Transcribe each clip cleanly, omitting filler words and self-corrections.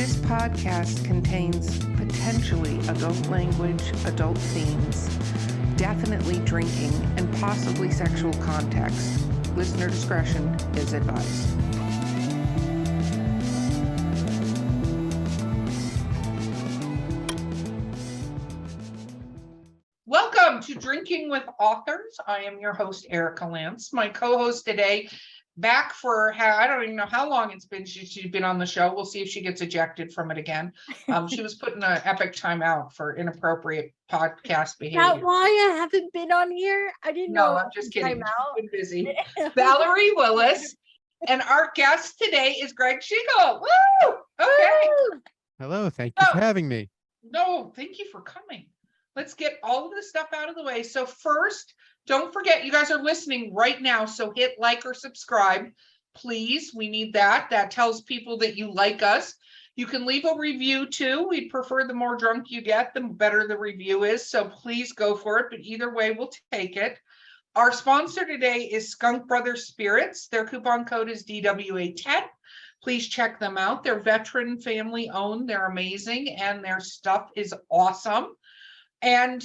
This podcast contains potentially adult language, adult themes, definitely drinking, and possibly sexual context. Listener discretion is advised. Welcome to Drinking with Authors. I am your host, Erica Lance. My co-host today, back for, I don't even know how long it's been she's been on the show. We'll see if she gets ejected from it again. She was putting an epic time out for inappropriate podcast behavior. That why I haven't been on here? I didn't know. No, I'm just kidding. She's been busy. Valerie Willis. And our guest today is Gregg Schigiel. Woo! Okay. Hello, thank you for having me. No, thank you for coming. Let's get all of this stuff out of the way. So first, don't forget, you guys are listening right now, so hit like or subscribe, please. We need that. That tells people that you like us. You can leave a review too. We'd prefer the more drunk you get, the better the review is. So please go for it. But either way, we'll take it. Our sponsor today is Skunk Brothers Spirits. Their coupon code is DWA10. Please check them out. They're veteran family owned. They're amazing, and their stuff is awesome. And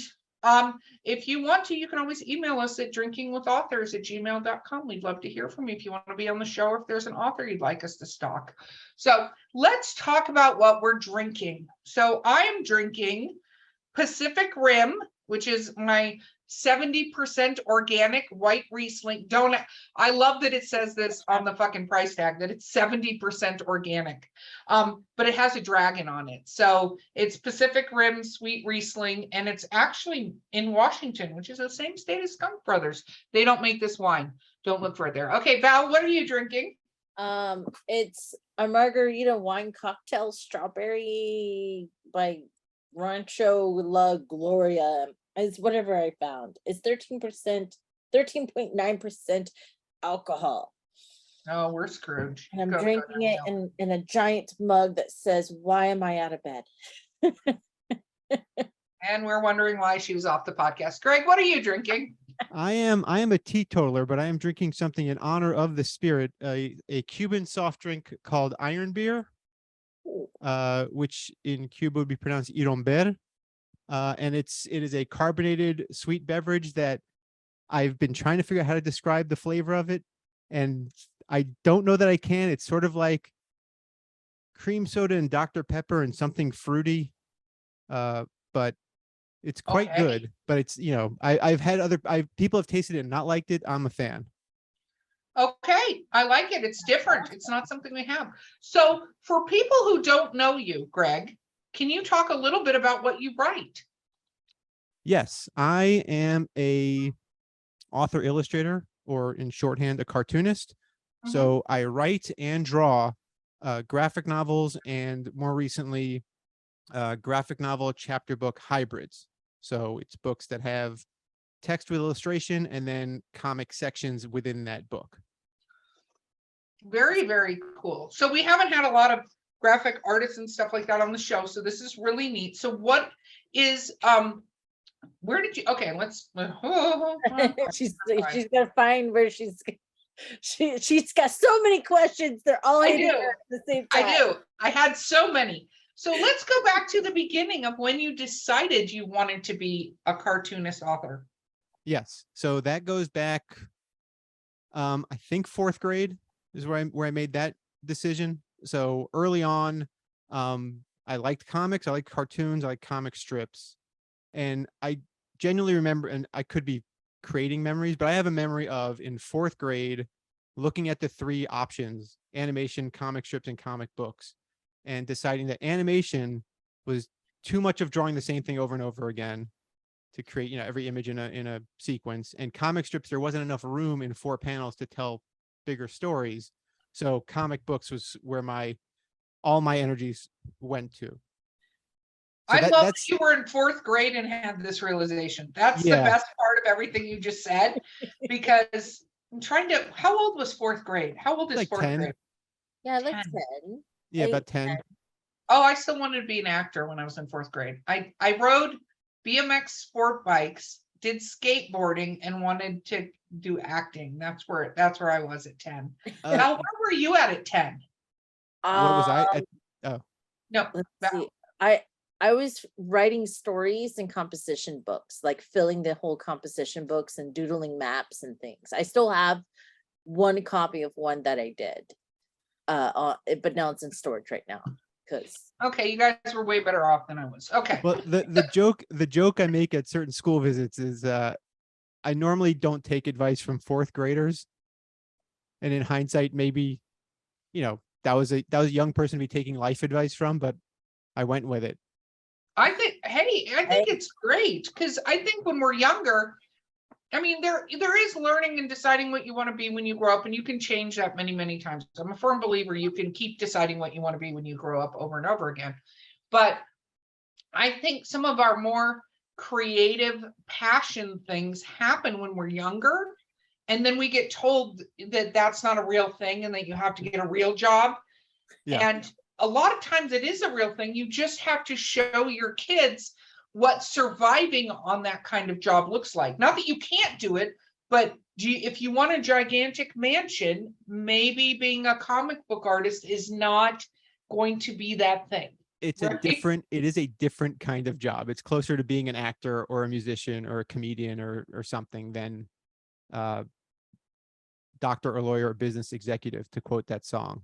if you want to, you can always email us at drinkingwithauthors@gmail.com. We'd love to hear from you if you want to be on the show, or if there's an author you'd like us to stock. So let's talk about what we're drinking. So I am drinking Pacific Rim, which is my 70% organic white Riesling. I love that it says this on the fucking price tag, that it's 70% organic, but it has a dragon on it. So it's Pacific Rim Sweet Riesling, and it's actually in Washington, which is the same state as Skunk Brothers. They don't make this wine. Don't look for it there. Okay, Val, what are you drinking? It's a margarita wine cocktail, strawberry by Rancho La Gloria. It's whatever I found. It's 13.9% alcohol. Oh, we're screwed. And I'm drinking it in a giant mug that says, "Why am I out of bed?" And we're wondering why she was off the podcast. Gregg, what are you drinking? I am a teetotaler, but I am drinking something in honor of the spirit, a Cuban soft drink called Iron Beer, which in Cuba would be pronounced Iromber. And it is a carbonated sweet beverage that I've been trying to figure out how to describe the flavor of it, and I don't know that I can. It's sort of like cream soda and Dr. Pepper and something fruity, but it's quite good. But it's, I've had people have tasted it and not liked it. I'm a fan. Okay, I like it. It's different. It's not something we have. So for people who don't know you, Gregg, can you talk a little bit about what you write? Yes, I am a author illustrator, or in shorthand, a cartoonist. Mm-hmm. So I write and draw graphic novels, and more recently, graphic novel chapter book hybrids. So it's books that have text with illustration and then comic sections within that book. Very, very cool. So we haven't had a lot of graphic artists and stuff like that on the show, so this is really neat. So what is where did you, okay, let's she's gonna find where she's got so many questions. They're all in here at the same time. I do. I had so many. So let's go back to the beginning of when you decided you wanted to be a cartoonist author. Yes. So that goes back, I think 4th grade is where I made that decision. So early on, I liked comics, I liked cartoons, I liked comic strips. And I genuinely remember, and I could be creating memories, but I have a memory of in 4th grade, looking at the 3 options: animation, comic strips, and comic books, and deciding that animation was too much of drawing the same thing over and over again to create, every image in a sequence. And comic strips, there wasn't enough room in 4 panels to tell bigger stories. So comic books was where all my energies went to. So I love that you were in 4th grade and had this realization. That's the best part of everything you just said, because I'm trying to, how old was 4th grade? How old is 4th 10. grade? Yeah, like 10. Yeah, about 10. Oh, I still wanted to be an actor when I was in 4th grade. I rode BMX sport bikes, did skateboarding, and wanted to do acting. That's where I was at 10. Now, where were you at 10? What was I? No, let's that- see. I was writing stories and composition books, like filling the whole composition books and doodling maps and things. I still have one copy of one that I did. But now it's in storage right now because okay, you guys were way better off than I was. Okay. Well, the joke I make at certain school visits is I normally don't take advice from fourth graders. And in hindsight, maybe, that was a young person to be taking life advice from, but I went with it. I think it's great because I think when we're younger, I mean, there is learning and deciding what you want to be when you grow up, and you can change that many, many times. I'm a firm believer you can keep deciding what you want to be when you grow up over and over again. But I think some of our more creative passion things happen when we're younger, and then we get told that that's not a real thing and that you have to get a real job. Yeah. And a lot of times it is a real thing. You just have to show your kids what surviving on that kind of job looks like. Not that you can't do it, but if you want a gigantic mansion, maybe being a comic book artist is not going to be that thing. It Right? is a different kind of job. It's closer to being an actor or a musician or a comedian or something than doctor or lawyer or business executive, to quote that song.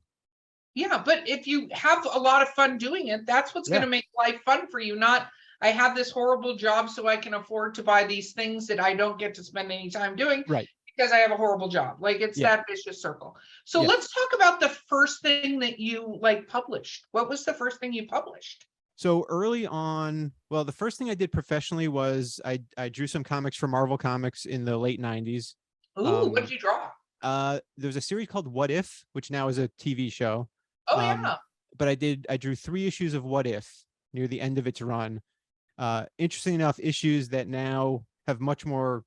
Yeah, but if you have a lot of fun doing it, that's what's going to make life fun for you. Not, I have this horrible job so I can afford to buy these things that I don't get to spend any time doing. Right. Because I have a horrible job. Like, it's that vicious circle. So let's talk about the first thing that you published. What was the first thing you published? So early on, well, the first thing I did professionally was I drew some comics for Marvel Comics in the late 90s. Ooh, what did you draw? There's a series called What If, which now is a TV show. Oh, yeah. But I drew 3 issues of What If near the end of its run. Interesting enough, issues that now have much more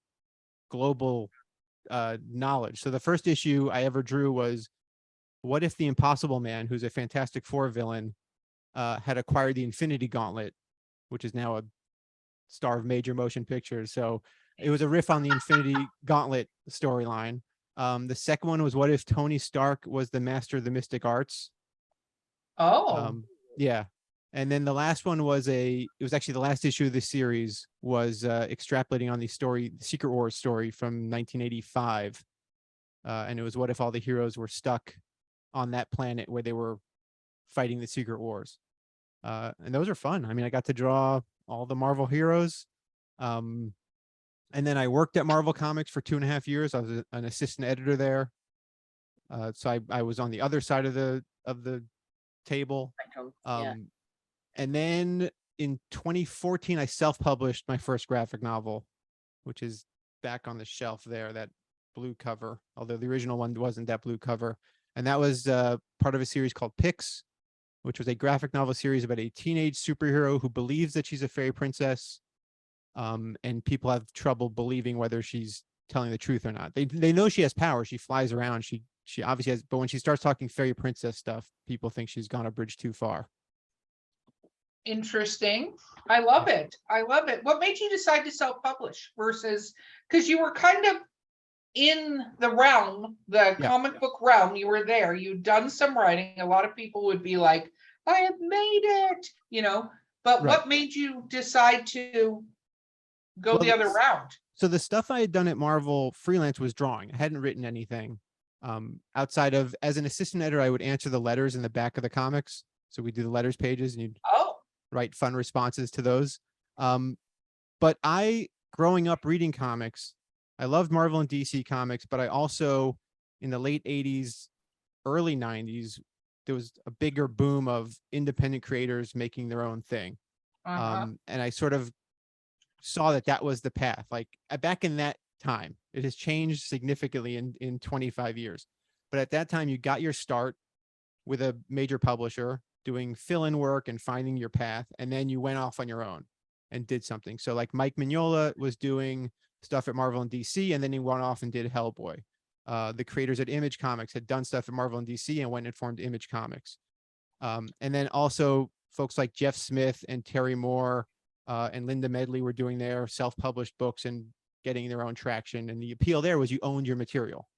global knowledge. So the first issue I ever drew was, what if the Impossible Man, who's a Fantastic Four villain, had acquired the Infinity Gauntlet, which is now a star of major motion pictures. So it was a riff on the Infinity Gauntlet storyline. The second one was, what if Tony Stark was the master of the mystic arts? Oh. Yeah. And then the last one was it was actually the last issue of the series, was extrapolating on the Secret Wars story from 1985. And it was, what if all the heroes were stuck on that planet where they were fighting the Secret Wars? And those are fun. I mean, I got to draw all the Marvel heroes. And then I worked at Marvel Comics for 2.5 years. I was an assistant editor there. So I was on the other side of the table. And then in 2014, I self-published my first graphic novel, which is back on the shelf there, that blue cover, although the original one wasn't that blue cover. And that was part of a series called Pix, which was a graphic novel series about a teenage superhero who believes that she's a fairy princess. And people have trouble believing whether she's telling the truth or not. They know she has power. She flies around. She obviously has, but when she starts talking fairy princess stuff, people think she's gone a bridge too far. Interesting. I love it. I love it. What made you decide to self-publish versus, because you were kind of in the realm, the comic book realm, you were there, you'd done some writing. A lot of people would be like, I have made it, but what made you decide to go the other route? So the stuff I had done at Marvel freelance was drawing. I hadn't written anything. Outside of, as an assistant editor, I would answer the letters in the back of the comics. So we do the letters pages and you'd write fun responses to those. But growing up reading comics, I loved Marvel and DC comics, but I also, in the late 80s, early 90s, there was a bigger boom of independent creators making their own thing. And I sort of saw that was the path. Like, back in that time, it has changed significantly in 25 years. But at that time, you got your start with a major publisher doing fill-in work and finding your path. And then you went off on your own and did something. So like Mike Mignola was doing stuff at Marvel and DC, and then he went off and did Hellboy. The creators at Image Comics had done stuff at Marvel and DC and went and formed Image Comics. And then also folks like Jeff Smith and Terry Moore and Linda Medley were doing their self-published books and getting their own traction. And the appeal there was you owned your material,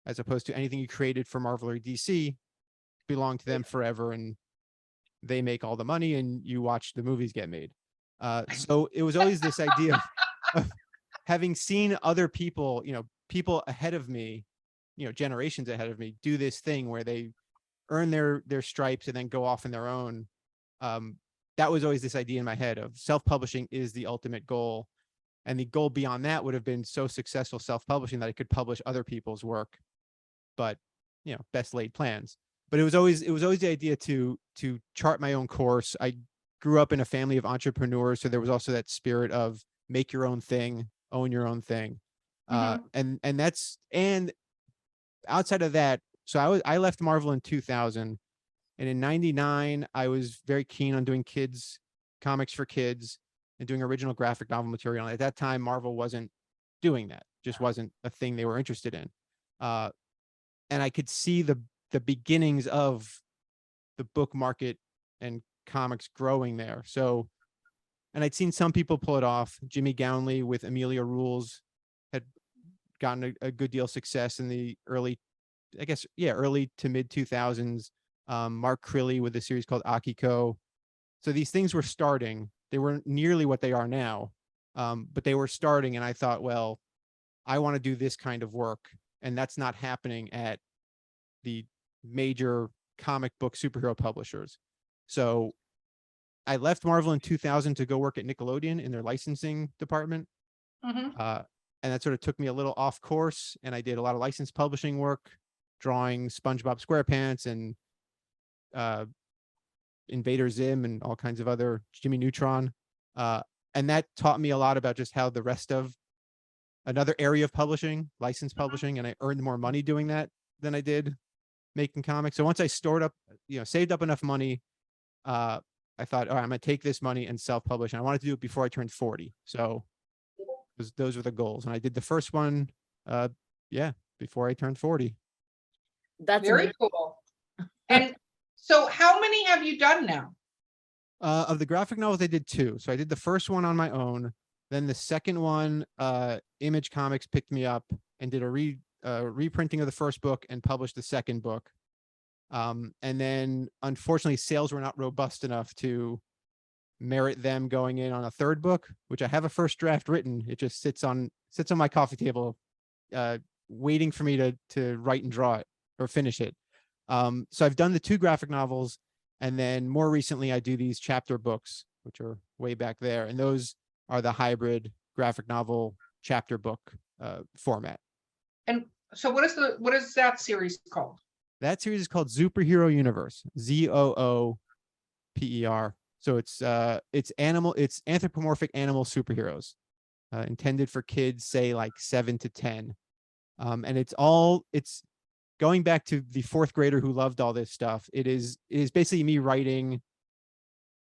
as opposed to anything you created for Marvel or DC belonged to them forever. And they make all the money and you watch the movies get made. So it was always this idea of having seen other people, people ahead of me, generations ahead of me, do this thing where they earn their stripes and then go off on their own. That was always this idea in my head of self-publishing is the ultimate goal. And the goal beyond that would have been so successful self-publishing that I could publish other people's work. But, best laid plans. But it was always the idea to chart my own course. I grew up in a family of entrepreneurs, so there was also that spirit of make your own thing, own your own thing. And outside of that, so I left Marvel in 2000, and in 99 I was very keen on doing comics for kids and doing original graphic novel material. And at that time, Marvel wasn't doing that; just wasn't a thing they were interested in. And I could see the beginnings of the book market and comics growing there. So, and I'd seen some people pull it off. Jimmy Gownley with Amelia Rules had gotten a good deal of success in the early to mid 2000s. Mark Crilly with a series called Akiko. So these things were starting. They weren't nearly what they are now, but they were starting. And I thought, well, I want to do this kind of work. And that's not happening at the major comic book superhero publishers. So I left Marvel in 2000 to go work at Nickelodeon in their licensing department. And that sort of took me a little off course. And I did a lot of licensed publishing work, drawing SpongeBob SquarePants and Invader Zim and all kinds of other Jimmy Neutron. And that taught me a lot about just how the rest of another area of publishing, licensed publishing, and I earned more money doing that than I did making comics. So once I saved up enough money, I thought, all right, I'm going to take this money and self-publish. And I wanted to do it before I turned 40. So those were the goals. And I did the first one, before I turned 40. That's very cool. And so how many have you done now? Of the graphic novels, I did 2. So I did the first one on my own. Then the second one, Image Comics picked me up and did a reprinting of the first book and published the second book. And then unfortunately sales were not robust enough to merit them going in on a third book, which I have a first draft written. It just sits on my coffee table, waiting for me to write and draw it or finish it. So I've done the 2 graphic novels, and then more recently I do these chapter books, which are way back there. And those are the hybrid graphic novel chapter book format. And so what is that series called? That series is called Superhero Universe, ZOOPER. So it's anthropomorphic animal superheroes, intended for kids, say like 7 to 10. And it's going back to the 4th grader who loved all this stuff. It is basically me writing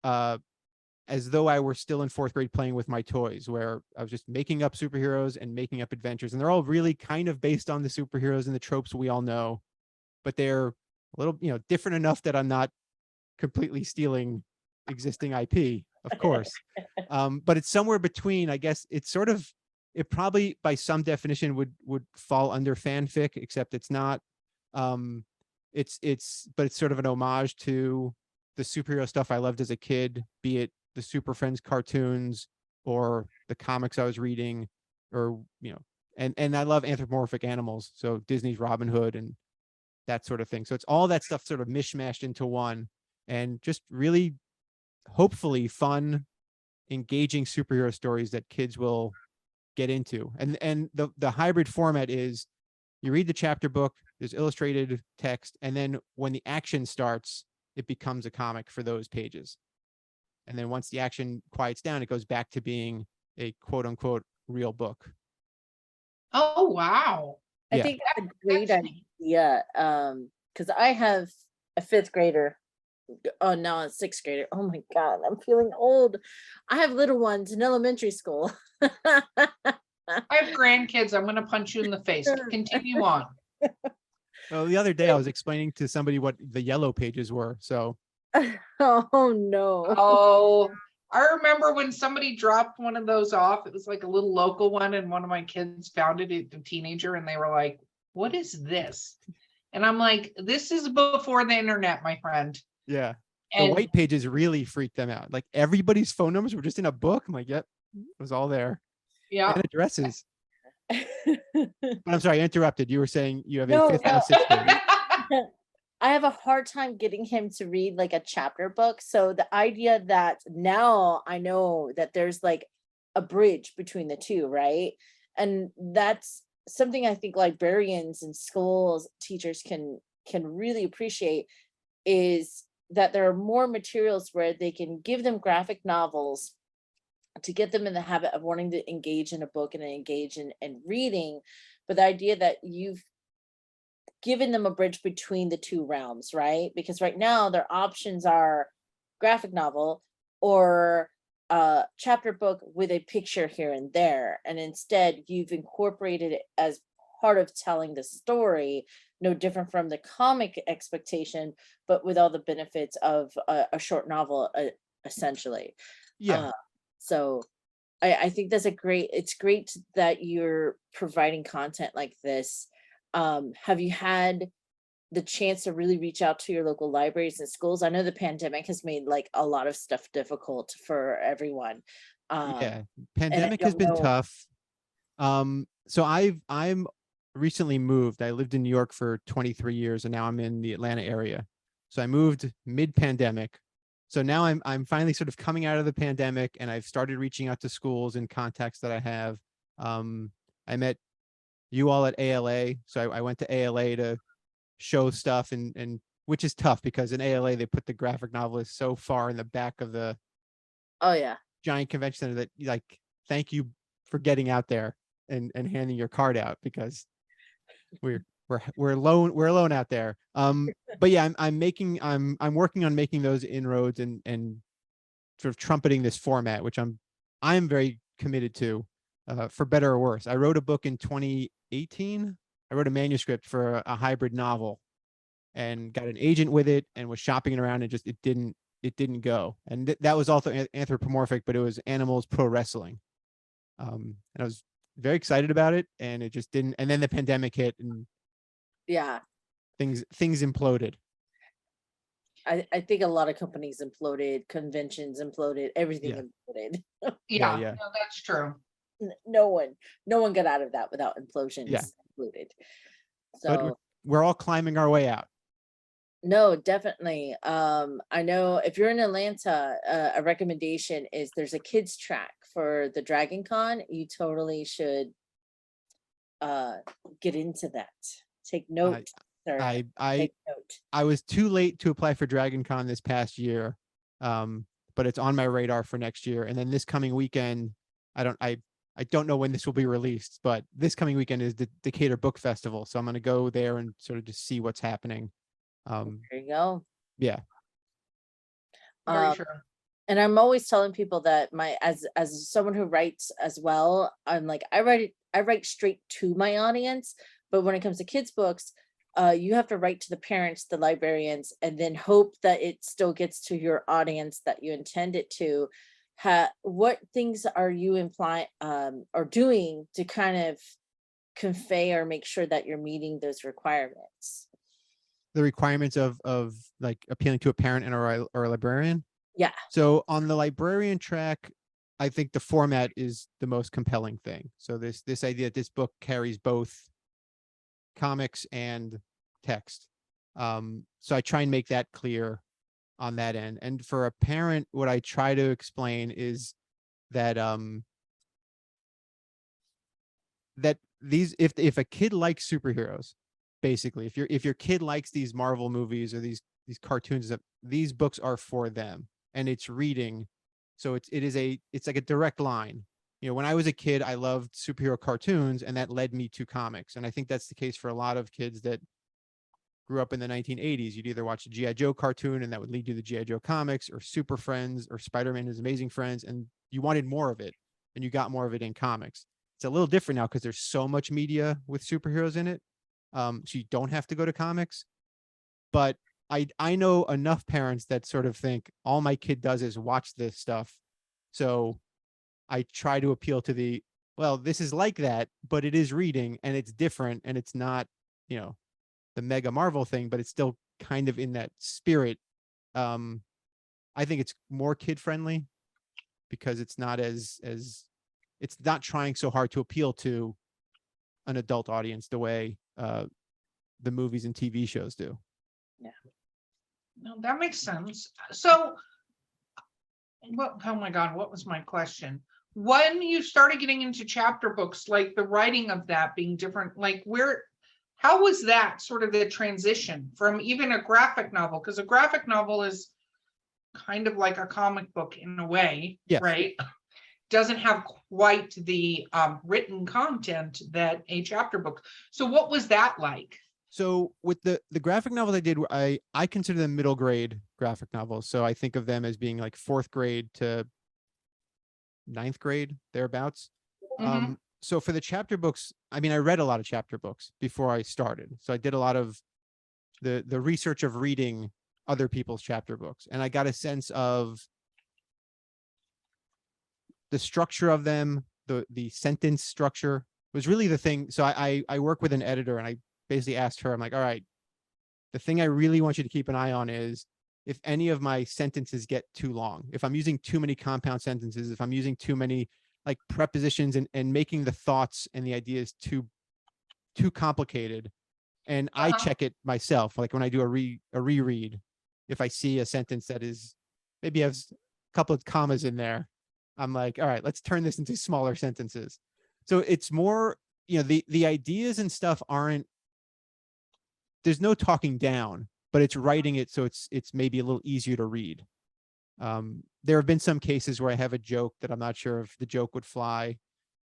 as though I were still in 4th grade playing with my toys, where I was just making up superheroes and making up adventures. And they're all really kind of based on the superheroes and the tropes we all know, but they're a little, different enough that I'm not completely stealing existing IP, of course. But it's somewhere between, I guess it probably by some definition would fall under fanfic, except it's not. But it's sort of an homage to the superhero stuff I loved as a kid, be it the Super Friends cartoons or the comics I was reading, or and I love anthropomorphic animals, so Disney's Robin Hood and that sort of thing. So it's all that stuff sort of mishmashed into one, and just really hopefully fun, engaging superhero stories that kids will get into. And the hybrid format is you read the chapter book, there's illustrated text, and then when the action starts, it becomes a comic for those pages. And then once the action quiets down, it goes back to being a quote unquote real book. Oh, wow. I think that's a great idea. Because I have a 5th grader. Oh, no, a 6th grader. Oh my God, I'm feeling old. I have little ones in elementary school. I have grandkids. I'm going to punch you in the face. Continue on. Well, the other day I was explaining to somebody what the yellow pages were. So. Oh no. Oh, I remember when somebody dropped one of those off. It was like a little local one, and one of my kids found it, a teenager, and they were like, "What is this?" And I'm like, "This is before the internet, my friend." Yeah. the And white pages really freaked them out. Like everybody's phone numbers were just in a book. I'm like, yep, it was all there. yeah, And addresses. But I'm sorry, I interrupted. You were saying you have a No, fifth and no. a sixth grade. I have a hard time getting him to read like a chapter book. So the idea that now I know that there's like a bridge between the two, right? And that's something I think librarians and schools teachers can really appreciate, is that there are more materials where they can give them graphic novels to get them in the habit of wanting to engage in a book and engage in reading. But the idea that you've given them a bridge between the two realms, right? Because right now their options are graphic novel or chapter book with a picture here and there. And instead you've incorporated it as part of telling the story, no different from the comic expectation, but with all the benefits of a short novel, essentially. Yeah. Uh, so I think that's it's great that you're providing content like this. Have you had the chance to really reach out to your local libraries and schools? I know the pandemic has made like a lot of stuff difficult for everyone. Yeah. And I Pandemic has don't been know. tough. So I'm recently moved. I lived in New York for 23 years and now I'm in the Atlanta area. So I moved mid-pandemic. So now I'm finally sort of coming out of the pandemic and I've started reaching out to schools and contacts that I have. I met you all at ALA. So I went to ALA to show stuff and which is tough because in ALA they put the graphic novelist so far in the back of the Oh yeah. giant convention center that like thank you for getting out there and handing your card out because we're alone out there. But yeah, I'm working on making those inroads and sort of trumpeting this format, which I'm very committed to, for better or worse. I wrote a book in 2018. I wrote a manuscript for a hybrid novel and got an agent with it and was shopping it around and just it didn't go. And that was also anthropomorphic, but it was animals pro wrestling. And I was very excited about it and it just didn't. And then the pandemic hit and Yeah. things imploded. I think a lot of companies imploded, conventions imploded, everything Yeah. imploded. Yeah. yeah, Yeah. no, that's true. No one got out of that without implosions Yeah. included. But So we're all climbing our way out. no, definitely. I know if you're in Atlanta, a recommendation is there's a kids track for the Dragon Con. You totally should uh get into that. Take note, sir. I Take note. I was too late to apply for Dragon Con this past year. But it's on my radar for next year. And then this coming weekend, I don't know when this will be released, but this coming weekend is the Decatur Book Festival. So I'm gonna go there and sort of just see what's happening. There you go. Yeah. Very Um, true. and I'm always telling people that my as someone who writes as well, I'm like I write straight to my audience, but when it comes to kids books, you have to write to the parents, the librarians, and then hope that it still gets to your audience that you intend it to. What things are you implying or doing to kind of convey or make sure that you're meeting those requirements? The requirements of like appealing to a parent and or a librarian. Yeah. So on the librarian track, I think the format is the most compelling thing. So this idea that this book carries both comics and text. So I try and make that clear on that end. And for a parent, what I try to explain is that that these if a kid likes superheroes, basically, if your kid likes these Marvel movies or these cartoons, that these books are for them and it's reading. So it's like a direct line. You know, when I was a kid, I loved superhero cartoons and that led me to comics. And I think that's the case for a lot of kids that grew up in the 1980s. You'd either watch a G.I. Joe cartoon and that would lead you to G.I. Joe comics or Super Friends or Spider-Man and His Amazing Friends. And you wanted more of it and you got more of it in comics. It's a little different now because there's so much media with superheroes in it. So you don't have to go to comics. But I know enough parents that sort of think all my kid does is watch this stuff. So I try to appeal to well, this is like that, but it is reading and it's different and it's not, the mega Marvel thing, but it's still kind of in that spirit. I think it's more kid friendly because it's not it's not trying so hard to appeal to an adult audience the way the movies and TV shows do. No, that makes sense. So, what, oh my God, what was my question? When you started getting into chapter books, like the writing of that being different, like how was that sort of the transition from even a graphic novel? Because a graphic novel is kind of like a comic book in a way, Yes. right? Doesn't have quite the written content that a chapter book. So what was that like? So with the graphic novels I did, I consider them middle grade graphic novels. So I think of them as being like 4th grade to 9th grade, thereabouts. Mhm. So for the chapter books, I mean, I read a lot of chapter books before I started. So I did a lot of the research of reading other people's chapter books, and I got a sense of the structure of them. The sentence structure was really the thing. So I work with an editor, and I basically asked her, I'm like, all right, the thing I really want you to keep an eye on is if any of my sentences get too long, if I'm using too many compound sentences, if I'm using too many like prepositions and making the thoughts and the ideas too complicated. And I check it myself, like when I do a reread, if I see a sentence that is maybe has a couple of commas in there, I'm like, all right, let's turn this into smaller sentences. So it's more, the ideas and stuff aren't, there's no talking down, but it's writing it so it's maybe a little easier to read. There have been some cases where I have a joke that I'm not sure if the joke would fly.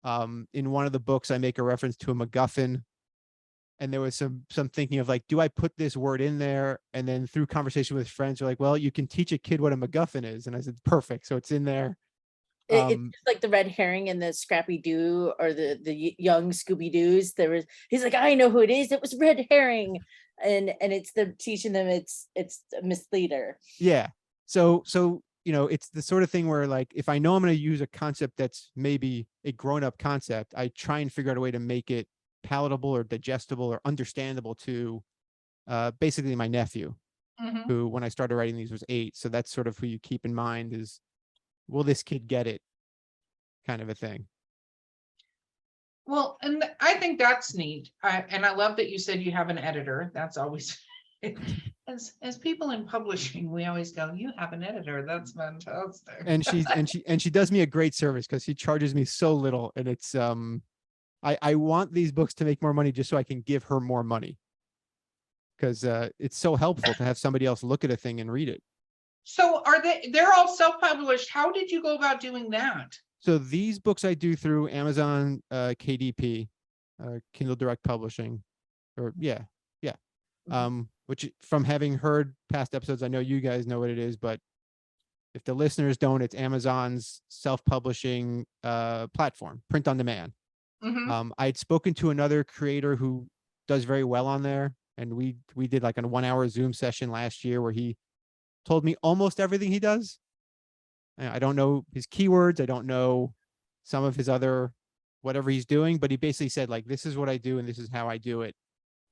In one of the books, I make a reference to a MacGuffin, and there was some thinking of like, do I put this word in there? And then through conversation with friends, they're like, well, you can teach a kid what a MacGuffin is, and I said, perfect, so it's in there. It's just like the red herring and the Scrappy Doo or the young Scooby Doos. He's like, I know who it is. It was red herring, and it's the teaching them it's a misleader. Yeah. So it's the sort of thing where like if I know I'm going to use a concept that's maybe a grown-up concept, I try and figure out a way to make it palatable or digestible or understandable to basically my nephew, who when I started writing these was 8. So that's sort of who you keep in mind is, will this kid get it, kind of a thing. Well, and I think that's neat. And I love that you said you have an editor. That's always, as people in publishing, we always go, you have an editor. That's fantastic. And she does me a great service because she charges me so little, and it's I want these books to make more money just so I can give her more money, because it's so helpful to have somebody else look at a thing and read it. So they're all self-published. How did you go about doing that? So these books I do through Amazon KDP, Kindle Direct Publishing, or which from having heard past episodes, I know you guys know what it is, but if the listeners don't, it's Amazon's self-publishing platform, print on demand. I'd spoken to another creator who does very well on there, and we did like a 1-hour Zoom session last year where he told me almost everything he does. I don't know his keywords. I don't know some of his other whatever he's doing, but he basically said like, this is what I do and this is how I do it.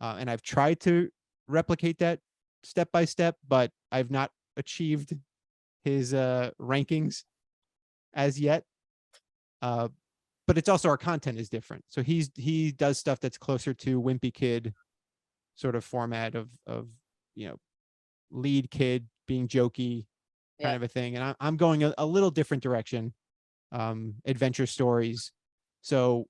And I've tried to replicate that step by step, but I've not achieved his rankings as yet. But it's also our content is different. So he does stuff that's closer to Wimpy Kid sort of format of lead kid being jokey kind of a thing. And I'm going a little different direction, adventure stories. So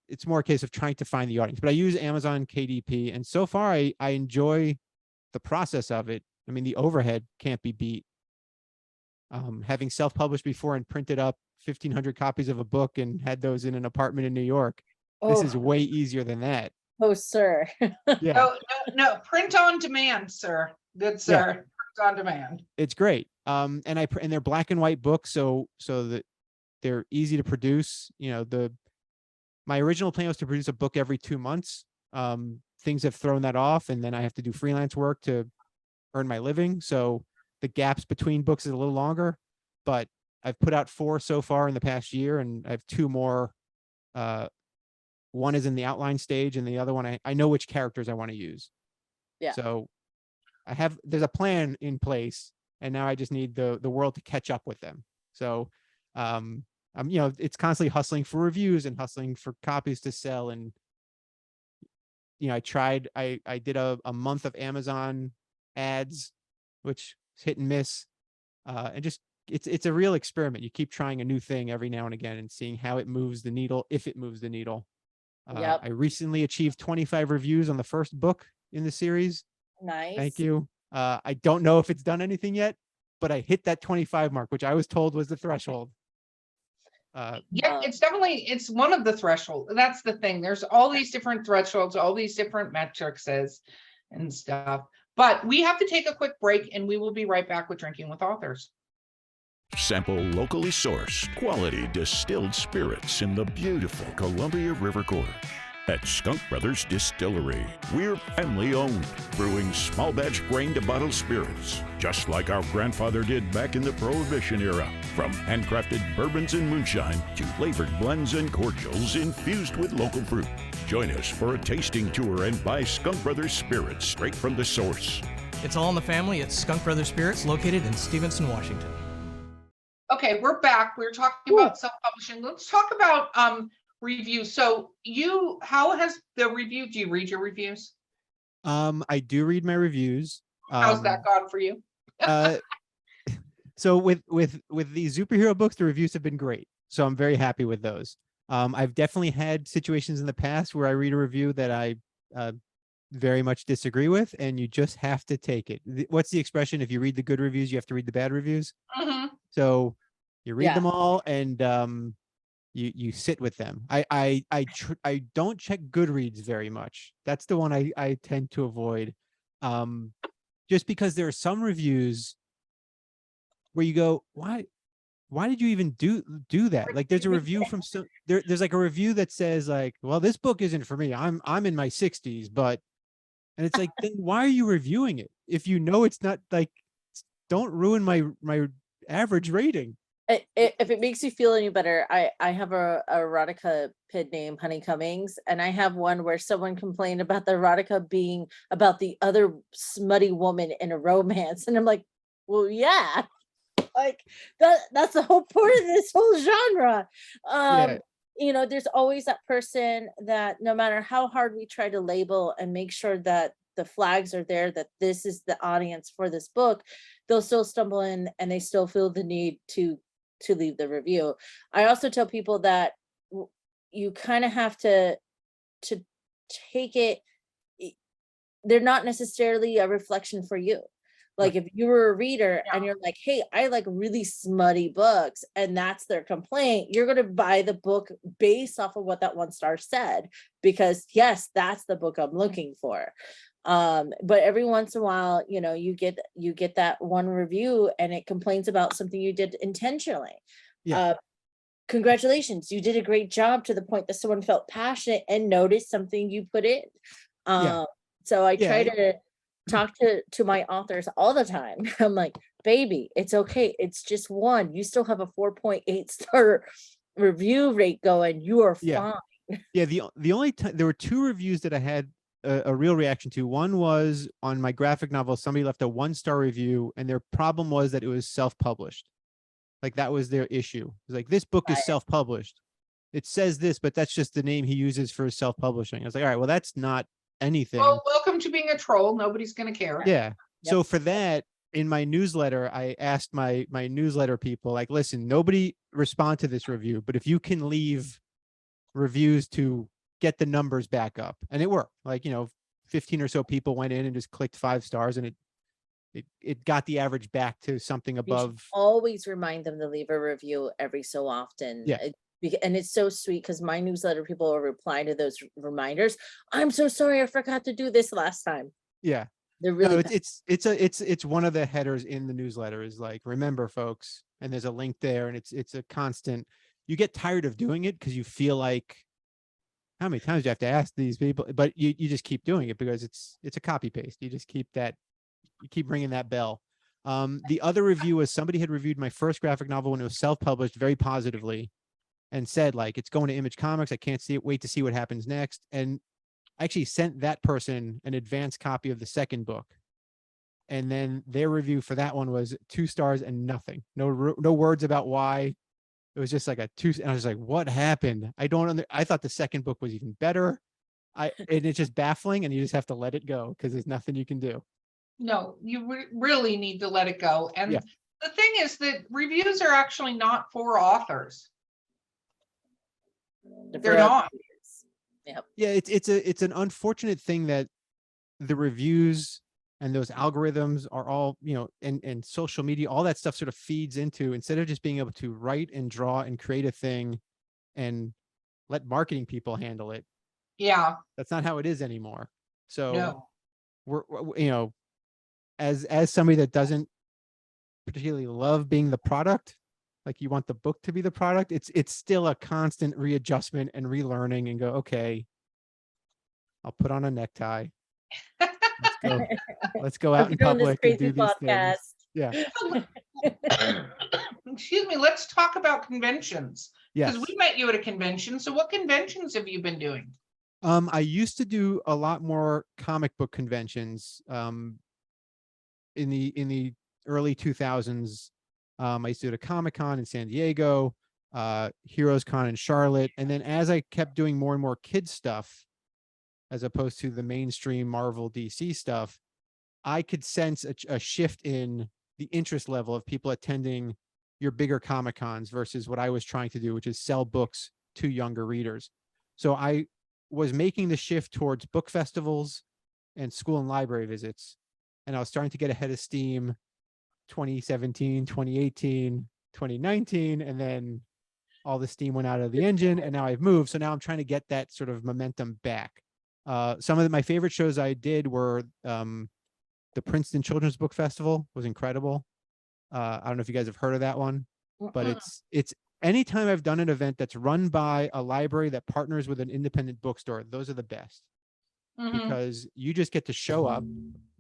it's more a case of trying to find the audience, but I use Amazon KDP, and so far I enjoy the process of it. I mean, the overhead can't be beat. Having self-published before and printed up 1,500 copies of a book and had those in an apartment in New York, this is way easier than that. Oh, sir. Yeah. No, print on demand, sir. Good sir. Yeah. Print on demand. It's great. And they're black and white books, so that they're easy to produce. My original plan was to produce a book every 2 months. Things have thrown that off, and then I have to do freelance work to earn my living. So the gaps between books is a little longer, but I've put out 4 so far in the past year, and I have 2 more. One is in the outline stage, and the other one, I know which characters I want to use. Yeah. So there's a plan in place. and now I just need the world to catch up with them. So I'm, it's constantly hustling for reviews and hustling for copies to sell. And I did a month of Amazon ads, which is hit and miss. And just it's a real experiment. You keep trying a new thing every now and again and seeing how it moves the needle, if it moves the needle. Yep. I recently achieved 25 reviews on the first book in the series. Nice. Thank you. I don't know if it's done anything yet, but I hit that 25 mark, which I was told was the threshold. Yeah, it's one of the thresholds. That's the thing. There's all these different thresholds, all these different metrics and stuff. But we have to take a quick break, and we will be right back with Drinking with Authors. Sample locally sourced, quality distilled spirits in the beautiful Columbia River Gorge. At Skunk Brothers Distillery, we're family owned, brewing small batch grain to bottle spirits, just like our grandfather did back in the Prohibition era. From handcrafted bourbons and moonshine to flavored blends and cordials infused with local fruit. Join us for a tasting tour and buy Skunk Brothers spirits straight from the source. It's all in the family at Skunk Brothers Spirits, located in Stevenson, Washington. Okay, we're back. We're talking about self-publishing. Let's talk about reviews. So how has the review, do you read your reviews? I do read my reviews. How's that gone for you? So with the superhero books, the reviews have been great. So I'm very happy with those. I've definitely had situations in the past where I read a review that I very much disagree with, and you just have to take it. What's the expression? If you read the good reviews, you have to read the bad reviews. Mm-hmm. So you read them all, and you sit with them. I don't check Goodreads very much. That's the one I tend to avoid, just because there are some reviews where you go, why did you even do that? Like there's a review from there's like a review that says like, well, this book isn't for me. I'm in my 60s, but, and it's like, then why are you reviewing it if you know it's not? Like, don't ruin my average rating. If it makes you feel any better, I have a erotica pid named Honey Cummings, and I have one where someone complained about the erotica being about the other smutty woman in a romance, and I'm like, well, yeah, like that's the whole point of this whole genre. There's always that person that no matter how hard we try to label and make sure that the flags are there, that this is the audience for this book, they'll still stumble in and they still feel the need to leave the review. I also tell people that you kind of have to take it. They're not necessarily a reflection for you. Like if you were a reader and you're like, hey, I like really smutty books, and that's their complaint, you're going to buy the book based off of what that 1 star said, because yes, that's the book I'm looking for. But every once in a while, you get that one review and it complains about something you did intentionally. Congratulations, you did a great job, to the point that someone felt passionate and noticed something you put in. So I try to talk to my authors all the time. I'm like, baby, it's okay, it's just one, you still have a 4.8 star review rate going, you are fine. The only time there were 2 reviews that I had a real reaction to. One was on my graphic novel. Somebody left a 1 star review, and their problem was that it was self-published. Like that was their issue. It was like, this book is self-published. It says this, but that's just the name he uses for self-publishing. I was like, all right, well, that's not anything. Well, welcome to being a troll. Nobody's going to care. Yeah. So for that, in my newsletter, I asked my newsletter people, like, listen, nobody respond to this review, but if you can leave reviews to get the numbers back up, and it worked. Like, 15 or so people went in and just clicked 5 stars, and it got the average back to something above. Always remind them to leave a review every so often. And it's so sweet, because my newsletter people will reply to those reminders. I'm so sorry, I forgot to do this last time. Yeah. They're really it's one of the headers in the newsletter is like, remember folks, and there's a link there, and it's a constant. You get tired of doing it because you feel like, how many times do you have to ask these people? But you just keep doing it because it's a copy paste. You just keep ringing that bell. The other review was somebody had reviewed my first graphic novel when it was self-published very positively, and said like, it's going to Image Comics. I can't wait to see what happens next. And I actually sent that person an advanced copy of the second book. And then their review for that one was 2 stars and nothing. No words about why. It was just like a 2. And I was like, what happened? I thought the second book was even better. And it's just baffling, and you just have to let it go because there's nothing you can do. No, you really need to let it go. And Yeah. the thing is that reviews are actually not for authors. They're not. Yep. Yeah, it's an unfortunate thing that the reviews and those algorithms are all, and social media, all that stuff sort of feeds into, instead of just being able to write and draw and create a thing and let marketing people handle it. Yeah, That's not how it is anymore. So no. as somebody that doesn't particularly love being the product, like you want the book to be the product, it's still a constant readjustment and relearning and go, okay, I'll put on a necktie. Let's go out in We're doing this public and crazy do these things. podcast. Yeah. Excuse me, let's talk about conventions. Yes. Because we met you at a convention. So what conventions have you been doing? I used to do a lot more comic book conventions. In the early 2000s, I used to do a Comic-Con in San Diego, Heroes Con in Charlotte, and then as I kept doing more and more kids stuff, as opposed to the mainstream Marvel DC stuff, I could sense a shift in the interest level of people attending your bigger Comic-Cons versus what I was trying to do, which is sell books to younger readers. So I was making the shift towards book festivals and school and library visits. And I was starting to get ahead of steam 2017, 2018, 2019, and then all the steam went out of the engine, and now I've moved. So now I'm trying to get that sort of momentum back. Some of my favorite shows I did were the Princeton Children's Book Festival was incredible. I don't know if you guys have heard of that one, but it's anytime I've done an event that's run by a library that partners with an independent bookstore, those are the best. Because you just get to show up.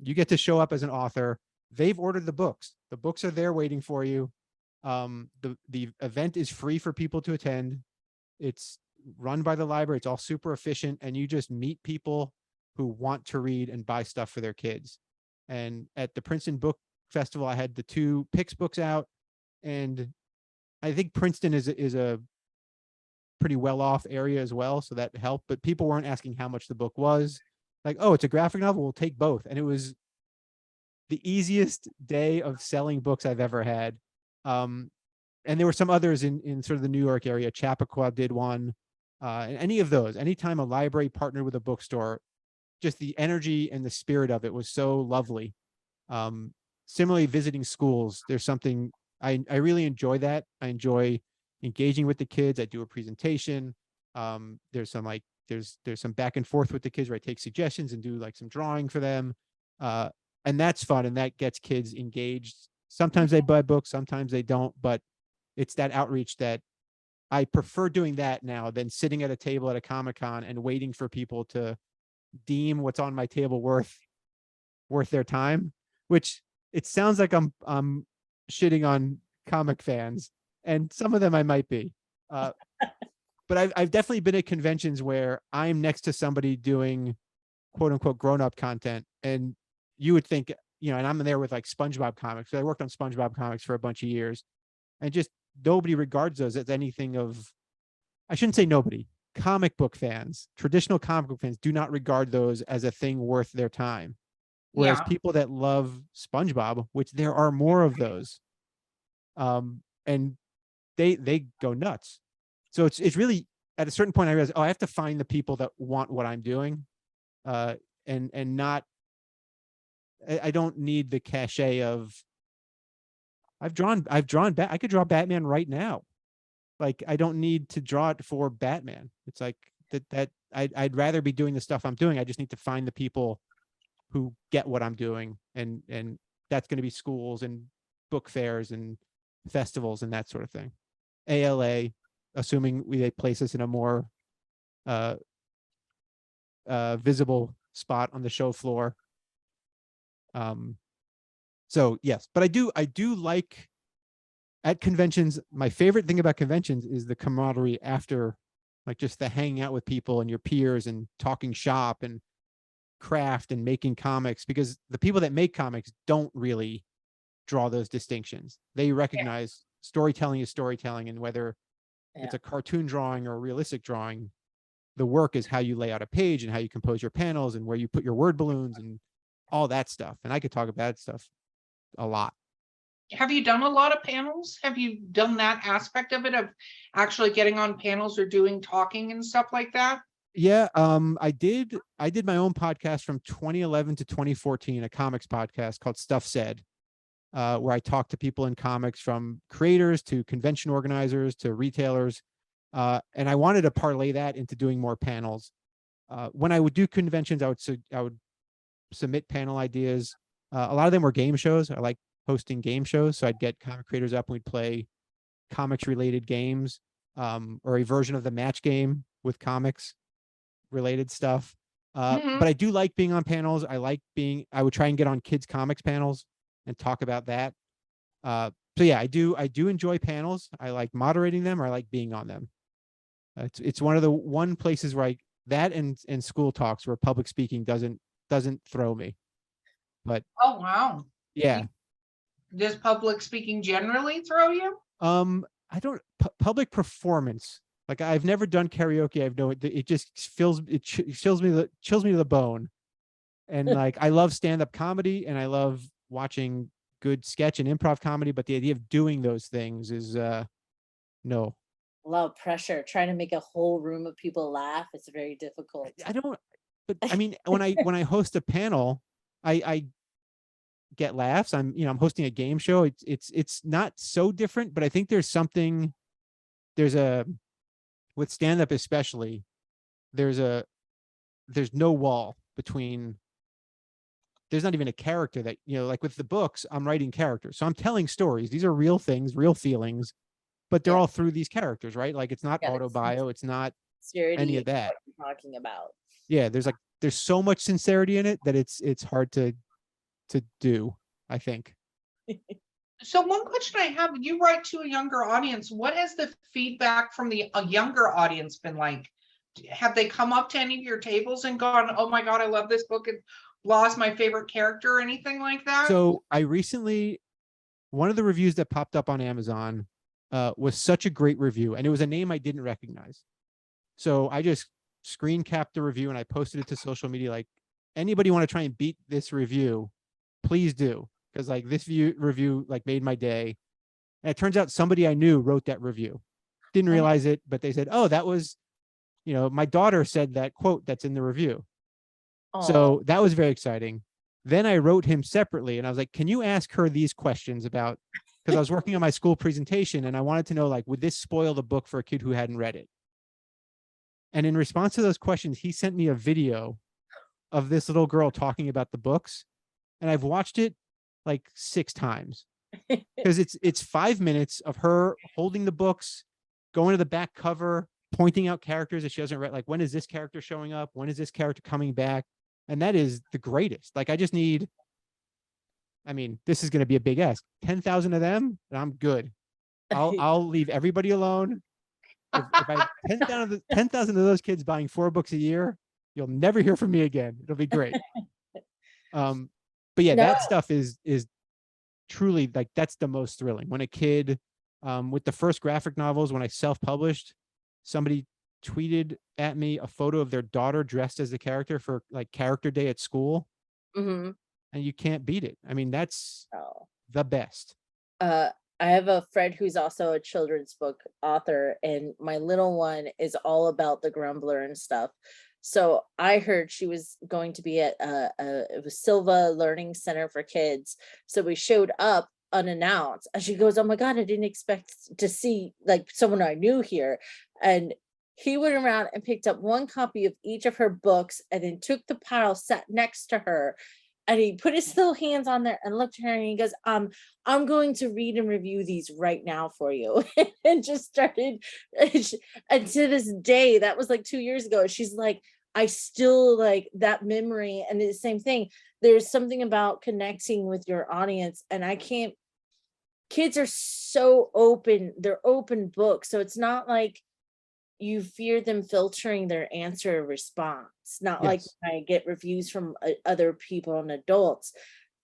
You get to show up as an author. They've ordered the books. The books are there waiting for you. The event is free for people to attend. It's run by the library. It's all super efficient, and you just meet people who want to read and buy stuff for their kids. And at the Princeton Book Festival, I had the 2 Pix books out, and I think Princeton is a pretty well-off area as well, so that helped. But people weren't asking how much the book was. Like, oh, it's a graphic novel, we'll take both. And it was the easiest day of selling books I've ever had. And there were some others in sort of the New York area. Chappaqua did one. And any of those, anytime a library partnered with a bookstore, just the energy and the spirit of it was so lovely. Similarly, visiting schools, there's something I really enjoy that. I enjoy engaging with the kids. I do a presentation. There's some back and forth with the kids where I take suggestions and do like some drawing for them. And that's fun, and that gets kids engaged. Sometimes they buy books, sometimes they don't, but it's that outreach that I prefer doing that now than sitting at a table at a Comic-Con and waiting for people to deem what's on my table worth their time, which it sounds like I'm shitting on comic fans, and some of them I might be. But I've definitely been at conventions where I'm next to somebody doing quote unquote grown-up content, and you would think, and I'm there with like SpongeBob comics. I worked on SpongeBob comics for a bunch of years, and just nobody regards those as anything of, I shouldn't say nobody, comic book fans, traditional comic book fans do not regard those as a thing worth their time. Whereas people that love SpongeBob, which there are more of those, and they go nuts. So it's really, at a certain point I realized, I have to find the people that want what I'm doing, and not, I don't need the cachet of, I could draw Batman right now. Like, I don't need to draw it for Batman. It's like that I'd rather be doing the stuff I'm doing. I just need to find the people who get what I'm doing, and that's going to be schools and book fairs and festivals and that sort of thing. ALA, assuming they place us in a more visible spot on the show floor. So yes, but I do like, at conventions, my favorite thing about conventions is the camaraderie after, like just the hanging out with people and your peers and talking shop. And craft and making comics, because the people that make comics don't really draw those distinctions. They recognize storytelling is storytelling, and whether it's a cartoon drawing or a realistic drawing, the work is how you lay out a page and how you compose your panels and where you put your word balloons and all that stuff. And I could talk about that stuff a lot. Have you done a lot of panels? Have you done that aspect of it, of actually getting on panels or doing talking and stuff like that? Yeah, I did my own podcast from 2011 to 2014, a comics podcast called Stuff Said, where I talked to people in comics, from creators to convention organizers to retailers. And I wanted to parlay that into doing more panels. When I would do conventions, I would submit panel ideas. A lot of them were game shows. I like hosting game shows, so I'd get comic creators up and we'd play comics related games, or a version of the match game with comics related stuff. But I do like being on panels. I would try and get on kids comics panels and talk about that. So yeah, I do enjoy panels. I like moderating them, or I like being on them. It's one of the places where that and school talks where public speaking doesn't throw me. But oh wow. Yeah. Does public speaking generally throw you? I don't public performance. Like, I've never done karaoke. It just chills me to the bone. And like, I love stand-up comedy and I love watching good sketch and improv comedy, but the idea of doing those things is no. A lot of pressure trying to make a whole room of people laugh. It's very difficult. I mean, when I host a panel, I get laughs. I'm hosting a game show. It's not so different, but I think there's with stand-up especially, there's no wall between. There's not even a character that, like with the books, I'm writing characters. So I'm telling stories. These are real things, real feelings, but they're all through these characters, right? Like, it's not autobio. It's not any of that. What you're talking about. Yeah. There's so much sincerity in it that it's hard to do, I think. So one question I have, you write to a younger audience. What has the feedback from a younger audience been like? Have they come up to any of your tables and gone, oh my God, I love this book, and Blah's my favorite character, or anything like that? So one of the reviews that popped up on Amazon was such a great review, and it was a name I didn't recognize. So I just screen capped the review and I posted it to social media. Like, anybody want to try and beat this review, please do. Because like, this review like made my day. And it turns out somebody I knew wrote that review. Didn't realize it, but they said, oh, that was, my daughter said that quote that's in the review. Aww. So that was very exciting. Then I wrote him separately and I was like, can you ask her these questions about, because I was working on my school presentation and I wanted to know, like, would this spoil the book for a kid who hadn't read it? And in response to those questions, he sent me a video of this little girl talking about the books. And I've watched it like 6 times because it's 5 minutes of her holding the books, going to the back cover, pointing out characters that she hasn't read. Like, when is this character showing up? When is this character coming back? And that is the greatest. Like, this is going to be a big ask. 10,000 of them, and I'm good. I'll leave everybody alone. If I 10,000 of those kids buying 4 books a year, you'll never hear from me again. It'll be great. But yeah, that stuff is truly, like, that's the most thrilling. When a kid, with the first graphic novels, when I self-published, somebody tweeted at me a photo of their daughter dressed as the character for like character day at school. Mm-hmm. And you can't beat it. I mean, that's the best. I have a friend who's also a children's book author, and my little one is all about the Grumbler and stuff. So I heard she was going to be at it was Silva Learning Center for Kids. So we showed up unannounced, and she goes, "Oh my God, I didn't expect to see like someone I knew here." And he went around and picked up 1 copy of each of her books, and then took the pile, sat next to her, and he put his little hands on there and looked at her and he goes, I'm going to read and review these right now for you. And just started. And to this day, that was like 2 years ago. She's like, I still like that memory. And it's the same thing. There's something about connecting with your audience, and kids are so open. They're open books. So it's not like, you fear them filtering their answer or response. Not like Yes. when I get reviews from other people and adults.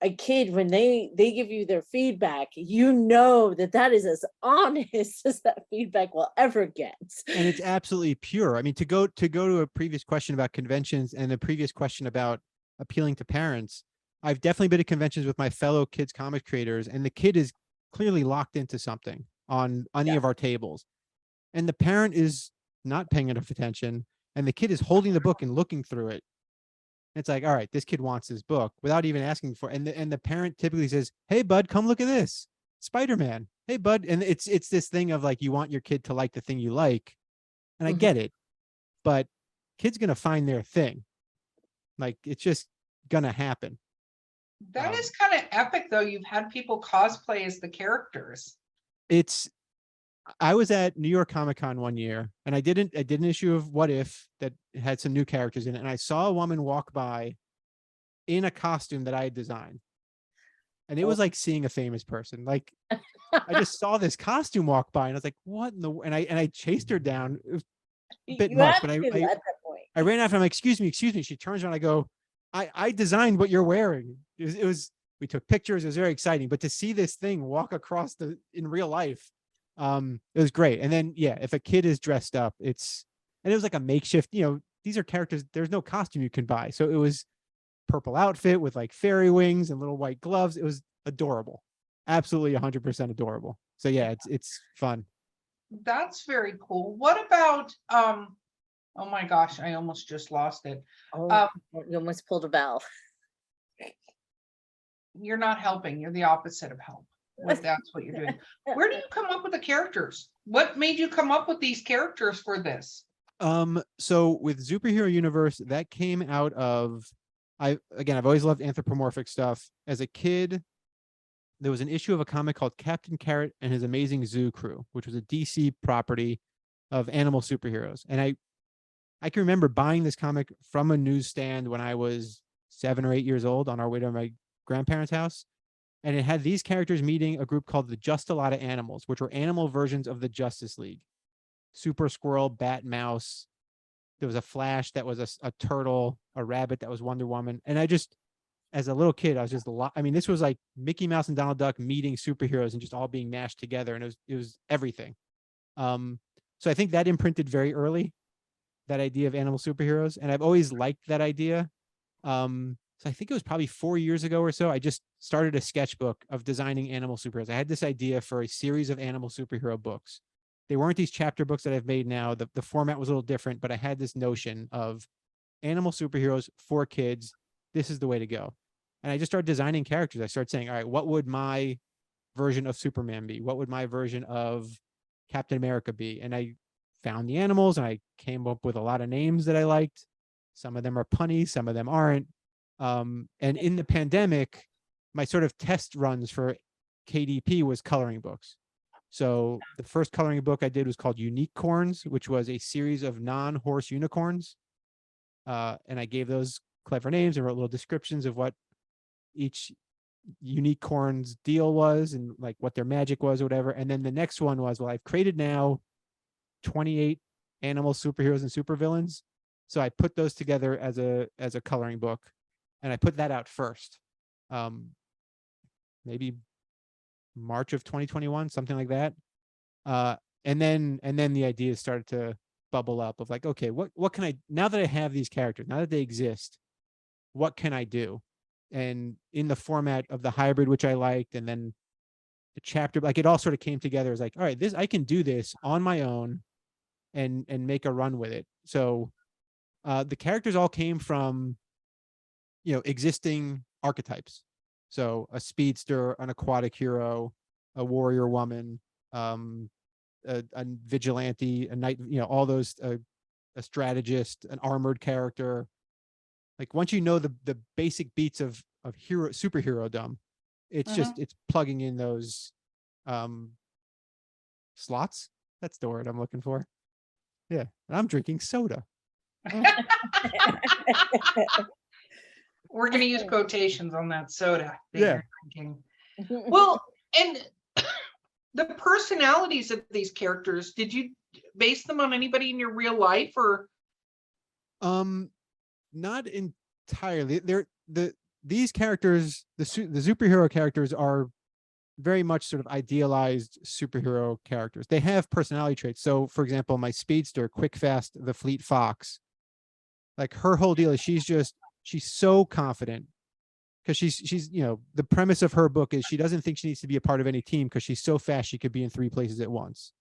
A kid, when they give you their feedback, you know that is as honest as that feedback will ever get. And it's absolutely pure. I mean, to go to a previous question about conventions and the previous question about appealing to parents, I've definitely been to conventions with my fellow kids comic creators, and the kid is clearly locked into something on any Yeah. of our tables, and the parent is not paying enough attention, and the kid is holding the book and looking through it. It's like, all right, this kid wants this book without even asking for it. And the parent typically says, "Hey bud, come look at this. Spider-Man. Hey bud." And it's this thing of like, you want your kid to like the thing you like. And I Mhm. get it, but kid's gonna find their thing. Like, it's just gonna happen. That Um, is kind of epic, though. You've had people cosplay as the characters. I was at New York Comic Con one year, and I did an issue of What If that had some new characters in it, and I saw a woman walk by in a costume that I had designed, and it was like seeing a famous person. Like, I just saw this costume walk by, and I was like, "What in the?" And I chased her down. It was a bit You much, have but to I at that point. I ran after. I'm like, excuse me. She turns around. I go, I designed what you're wearing. It was. We took pictures. It was very exciting. But to see this thing walk across in real life, it was great. And then, yeah, if a kid is dressed up, and it was like a makeshift. These are characters. There's no costume you can buy, so it was purple outfit with like fairy wings and little white gloves. It was adorable, absolutely 100% adorable. So yeah, it's fun. That's very cool. What about oh my gosh, I almost just lost it. Oh, you almost pulled a valve. You're not helping. You're the opposite of help. That's what you're doing. Where do you come up with the characters? What made you come up with these characters for this? So with Superhero Universe, that came out of I've always loved anthropomorphic stuff. As a kid, there was an issue of a comic called Captain Carrot and His Amazing Zoo Crew, which was a DC property of animal superheroes. And I can remember buying this comic from a newsstand when I was 7 or 8 years old on our way to my grandparents' house. And it had these characters meeting a group called the Just a Lot of Animals, which were animal versions of the Justice League. Super Squirrel, Bat Mouse. There was a Flash that was a turtle, a rabbit that was Wonder Woman. And I just, as a little kid, I was just I mean, this was like Mickey Mouse and Donald Duck meeting superheroes and just all being mashed together. And it was everything. So I think that imprinted very early, that idea of animal superheroes. And I've always liked that idea. So I think it was probably 4 years ago or so, I just started a sketchbook of designing animal superheroes. I had this idea for a series of animal superhero books. They weren't these chapter books that I've made now. The format was a little different, but I had this notion of animal superheroes for kids. This is the way to go. And I just started designing characters. I started saying, all right, what would my version of Superman be? What would my version of Captain America be? And I found the animals, and I came up with a lot of names that I liked. Some of them are punny, some of them aren't. And in the pandemic, my sort of test runs for KDP was coloring books. So the first coloring book I did was called Unique Corns, which was a series of non-horse unicorns. And I gave those clever names and wrote little descriptions of what each unique corn's deal was and like what their magic was or whatever. And then the next one was, well, I've created now 28 animal superheroes and supervillains. So I put those together as a coloring book, and I put that out first. Maybe March of 2021, something like that. And then the ideas started to bubble up of like, okay, what can I, now that I have these characters, now that they exist, what can I do? And in the format of the hybrid, which I liked, and then the chapter, like it all sort of came together as like, all right, I can do this on my own and make a run with it. So the characters all came from, existing archetypes. So a speedster, an aquatic hero, a warrior woman, a vigilante, a knight, all those, a strategist, an armored character. Like once you know the basic beats of superhero-dom, it's just, it's plugging in those slots. That's the word I'm looking for. Yeah. And I'm drinking soda. We're going to use quotations on that soda that Yeah. you're drinking. Well, and the personalities of these characters, did base them on anybody in your real life, or? Not entirely. These characters, the superhero characters, are very much sort of idealized superhero characters. They have personality traits. So, for example, my speedster, Quick Fast, the Fleet Fox, like her whole deal is she's so confident because she's the premise of her book is she doesn't think she needs to be a part of any team because she's so fast she could be in 3 places at once.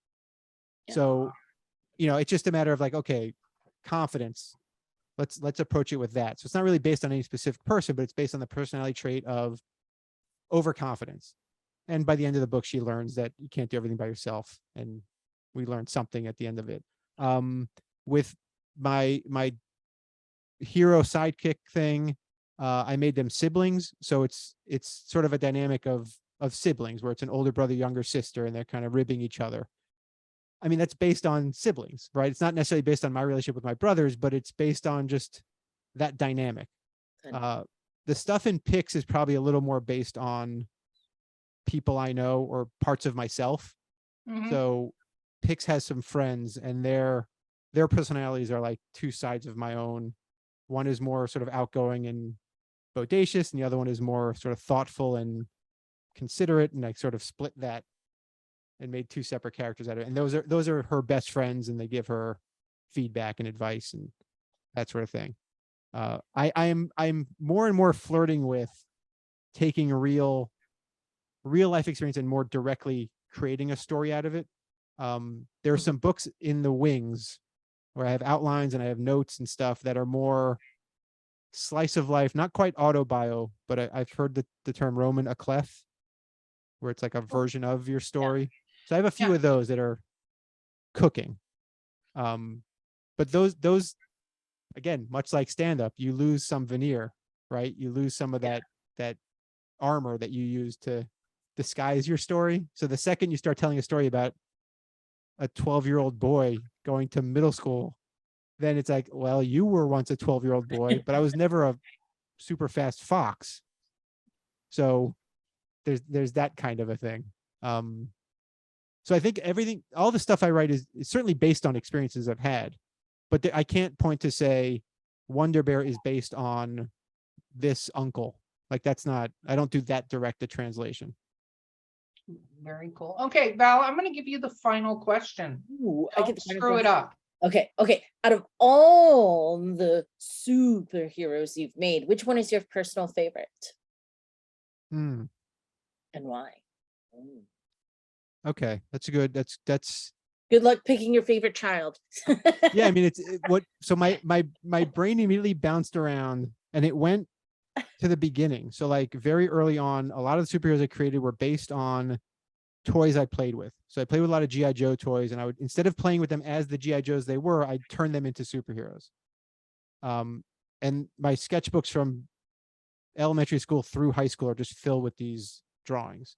Yeah. So, it's just a matter of like, okay, confidence. Let's approach it with that. So it's not really based on any specific person, but it's based on the personality trait of overconfidence. And by the end of the book, she learns that you can't do everything by yourself. And we learned something at the end of it. With my hero sidekick thing, I made them siblings. So it's sort of a dynamic of siblings where it's an older brother, younger sister, and they're kind of ribbing each other. I mean, that's based on siblings, right? It's not necessarily based on my relationship with my brothers, but it's based on just that dynamic. The stuff in Pix is probably a little more based on people I know or parts of myself. Mhm. So Pix has some friends and their personalities are like 2 sides of my own. One is more sort of outgoing and bodacious, and the other one is more sort of thoughtful and considerate. And I sort of split that and made 2 separate characters out of it. And those are her best friends, and they give her feedback and advice and that sort of thing. I'm more and more flirting with taking a real life experience and more directly creating a story out of it. There are some books in the wings where I have outlines and I have notes and stuff that are more slice of life, not quite autobio, but I've heard the term Roman à clef, where it's like a version of your story. So I have a few of those that are cooking. But those again, much like stand-up, you lose some veneer, right? You lose some of that armor that you use to disguise your story. So the second you start telling a story about a 12-year-old boy going to middle school, then it's like, well, you were once a 12-year-old boy, but I was never a super fast fox. So there's that kind of a thing. So I think all the stuff I write is certainly based on experiences I've had, but I can't point to say Wonder Bear is based on this uncle. Like I don't do that direct a translation. Very cool. Okay, Val, I'm going to give you the final question. Ooh, I Don't get the final screw it question. up. Okay. Out of all the superheroes you've made, which one is your personal favorite? And why? Okay, that's good. That's Good luck picking your favorite child. yeah. I mean, so my brain immediately bounced around and it went to the beginning. So like very early on, a lot of the superheroes I created were based on toys I played with. So I played with a lot of G.I. Joe toys, and I would, instead of playing with them as the G.I. Joes they were, I'd turn them into superheroes. And my sketchbooks from elementary school through high school are just filled with these drawings.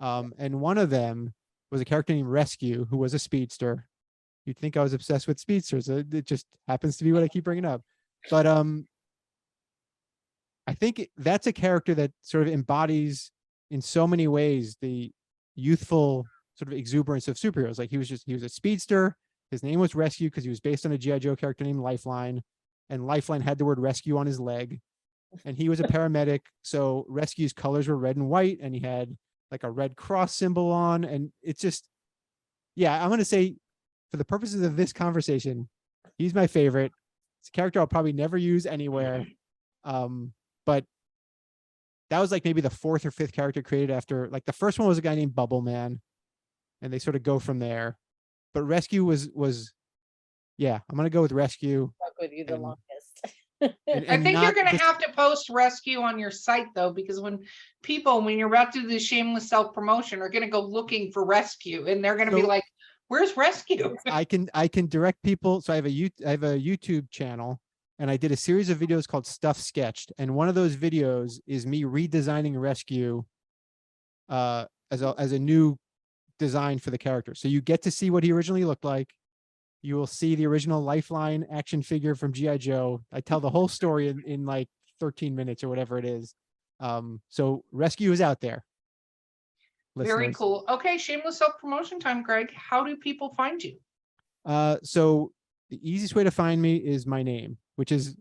And one of them was a character named Rescue, who was a speedster. You'd think I was obsessed with speedsters. It just happens to be what I keep bringing up. But I think that's a character that sort of embodies in so many ways the youthful sort of exuberance of superheroes. Like he was a speedster. His name was Rescue because he was based on a G.I. Joe character named Lifeline, and Lifeline had the word rescue on his leg. And he was a paramedic. So Rescue's colors were red and white, and he had like a red cross symbol on. And it's just, yeah, I'm going to say for the purposes of this conversation, he's my favorite. It's a character I'll probably never use anywhere. But that was like maybe the 4th or 5th character created after, like the first one was a guy named Bubble Man, and they sort of go from there. But Rescue was yeah, I'm going to go with Rescue. Stuck with you the longest. I think you're going to have to post Rescue on your site though, because when you're about to do the shameless self-promotion, are going to go looking for Rescue, and they're going to be like, where's Rescue? I can direct people. So I have a YouTube channel, and I did a series of videos called Stuff Sketched. And one of those videos is me redesigning Rescue as a new design for the character. So you get to see what he originally looked like. You will see the original Lifeline action figure from G.I. Joe. I tell the whole story in like 13 minutes or whatever it is. So Rescue is out there. Very Listeners. cool. Okay, shameless self-promotion time, Greg. How do people find you? So the easiest way to find me is my name, which is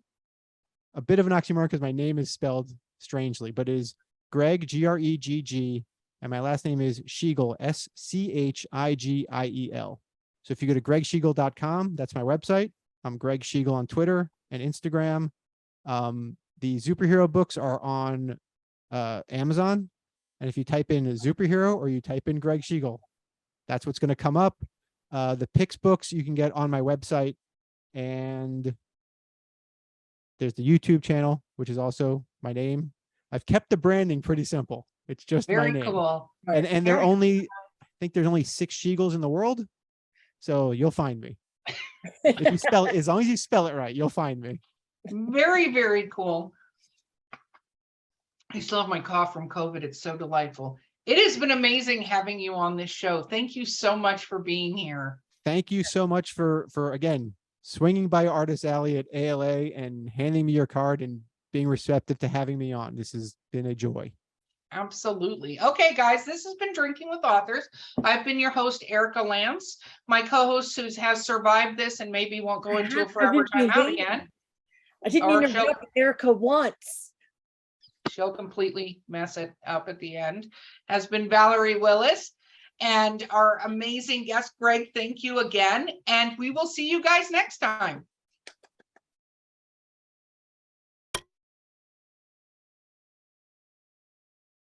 a bit of an oxymoron because my name is spelled strangely, but it is Gregg, Gregg, and my last name is Schigiel, Schigiel. So if you go to greggschigiel.com, that's my website. I'm Gregg Schigiel on Twitter and Instagram. The superhero books are on Amazon. And if you type in superhero or you type in Gregg Schigiel, that's what's going to come up. The Pix books you can get on my website. And there's the YouTube channel, which is also my name. I've kept the branding pretty simple. It's just my Very name. cool. And they're only, I think there's only 6 Schiegels in the world. So you'll find me. If you spell it, as long as you spell it right, you'll find me. Very, very cool. I still have my cough from COVID. It's so delightful. It has been amazing having you on this show. Thank you so much for being here. Thank you so much for again, swinging by Artist Alley at ALA and handing me your card and being receptive to having me on. This has been a joy. Absolutely. Okay, guys, this has been Drinking with Authors. I've been your host, Erica Lance. My co-host who has survived this and maybe won't go into a forever timeout again. I didn't Or interrupt Erica once. She'll completely mess it up at the end, has been Valerie Willis. And our amazing guest, Gregg, thank you again. And we will see you guys next time.